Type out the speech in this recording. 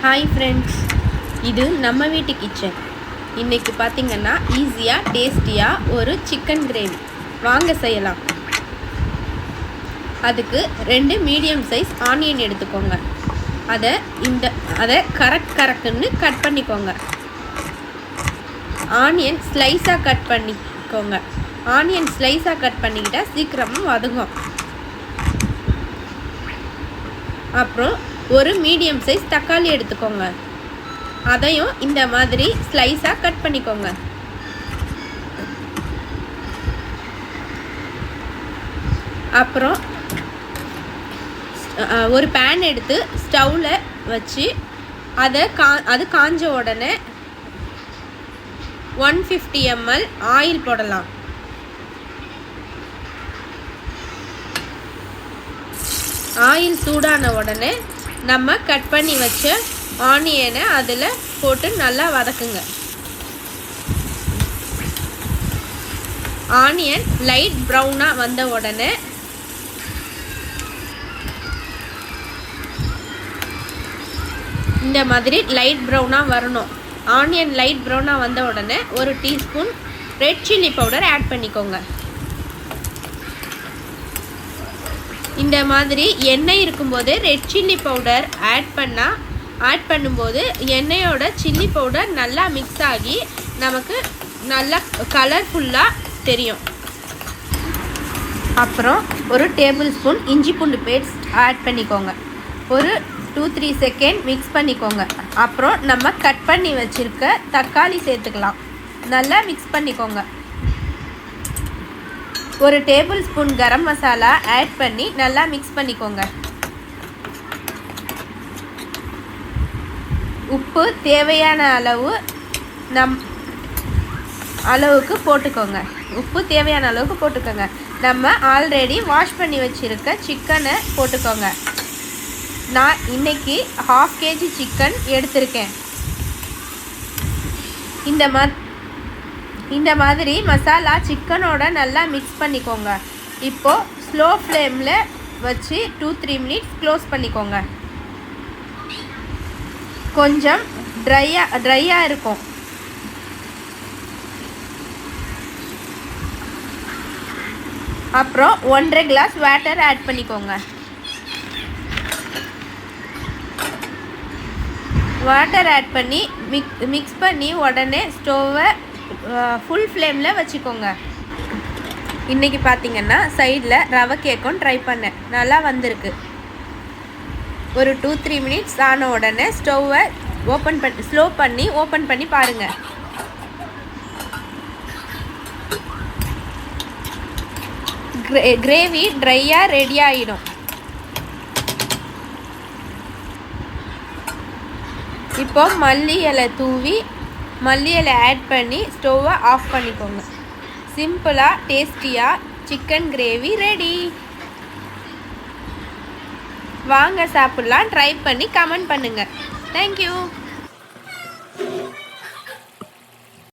Hi friends, இது நம்ம வீட்டு கிச்சன். இன்றைக்கி பார்த்திங்கன்னா ஈஸியாக டேஸ்டியாக ஒரு சிக்கன் கிரேவி வாங்க செய்யலாம். அதுக்கு 2 மீடியம் சைஸ் ஆனியன் எடுத்துக்கோங்க. அதை கரெக்டுன்னு கட் பண்ணிக்கோங்க. ஆனியன் ஸ்லைஸாக கட் பண்ணிக்கோங்க. ஆனியன் ஸ்லைஸாக கட் பண்ணிக்கிட்டால் சீக்கிரமாக வதங்கும். அப்புறம் ஒரு மீடியம் சைஸ் தக்காளி எடுத்துக்கோங்க. அதையும் இந்த மாதிரி ஸ்லைஸாக கட் பண்ணிக்கோங்க. அப்புறம் ஒரு பேன் எடுத்து ஸ்டவ்வில் வச்சு அது காஞ்ச உடனே 150 ml ஆயில் போடலாம். ஆயில் சூடான உடனே நம்ம கட் பண்ணி வச்ச ஆனியனை அதில் போட்டு நல்லா வதக்குங்க. ஆனியன் லைட் ப்ரௌனாக வந்த உடனே இந்த மாதிரி லைட் ப்ரௌனாக வரணும். ஆனியன் லைட் ப்ரௌனாக வந்த உடனே 1 teaspoon red chilli powder add பண்ணிக்கோங்க. இந்த மாதிரி எண்ணெய் இருக்கும்போது ரெட் சில்லி பவுடர் ஆட் பண்ணும்போது எண்ணெயோட சில்லி பவுடர் நல்லா மிக்ஸ் ஆகி நமக்கு நல்லா கலர்ஃபுல்லாக தெரியும். அப்புறம் ஒரு டேபிள் ஸ்பூன் இஞ்சி பூண்டு பேஸ்ட் ஆட் பண்ணிக்கோங்க. ஒரு 2-3 செகண்ட் மிக்ஸ் பண்ணிக்கோங்க. அப்புறம் நம்ம கட் பண்ணி வச்சுருக்க தக்காளி சேர்த்துக்கலாம். நல்லா மிக்ஸ் பண்ணிக்கோங்க. ஒரு table spoon garam masala add பண்ணி நல்லா மிக்ஸ் பண்ணிக்கோங்க. உப்பு தேவையான அளவுக்கு போட்டுக்கோங்க. நம்ம ஆல்ரெடி வாஷ் பண்ணி வச்சுருக்க சிக்கனை போட்டுக்கோங்க. நான் இன்னைக்கு 1/2 kg சிக்கன் எடுத்திருக்கேன். இந்த மாதிரி மசாலா சிக்கனோட நல்லா மிக்ஸ் பண்ணிக்கோங்க. இப்போது ஸ்லோ ஃப்ளேமில் வச்சு 2-3 மினிட்ஸ் க்ளோஸ் பண்ணிக்கோங்க. கொஞ்சம் ட்ரையாக இருக்கும். அப்புறம் 1.5 கிளாஸ் வாட்டர் ஆட் பண்ணிக்கோங்க. வாட்டர் ஆட் பண்ணி மிக்ஸ் பண்ணி உடனே ஸ்டவ்வை ஃபுல் ஃப்ளேமில் வச்சுக்கோங்க. இன்றைக்கி பார்த்திங்கன்னா சைடில் ரவை கேக்கும் ட்ரை பண்ணேன். நல்லா வந்திருக்கு. ஒரு 2-3 மினிட்ஸ் ஆன உடனே ஸ்டவ்வை ஸ்லோ பண்ணி ஓப்பன் பண்ணி பாருங்கள். கிரேவி ட்ரையாக ரெடி ஆகிடும். இப்போ மல்லி இலை ஆட் பண்ணி ஸ்டவ்வை ஆஃப் பண்ணிக்கோங்க. சிம்பிளாக டேஸ்டியாக சிக்கன் கிரேவி ரெடி. வாங்க சாப்பிட்லாம். ட்ரை பண்ணி கமெண்ட் பண்ணுங்கள். தேங்க்யூ.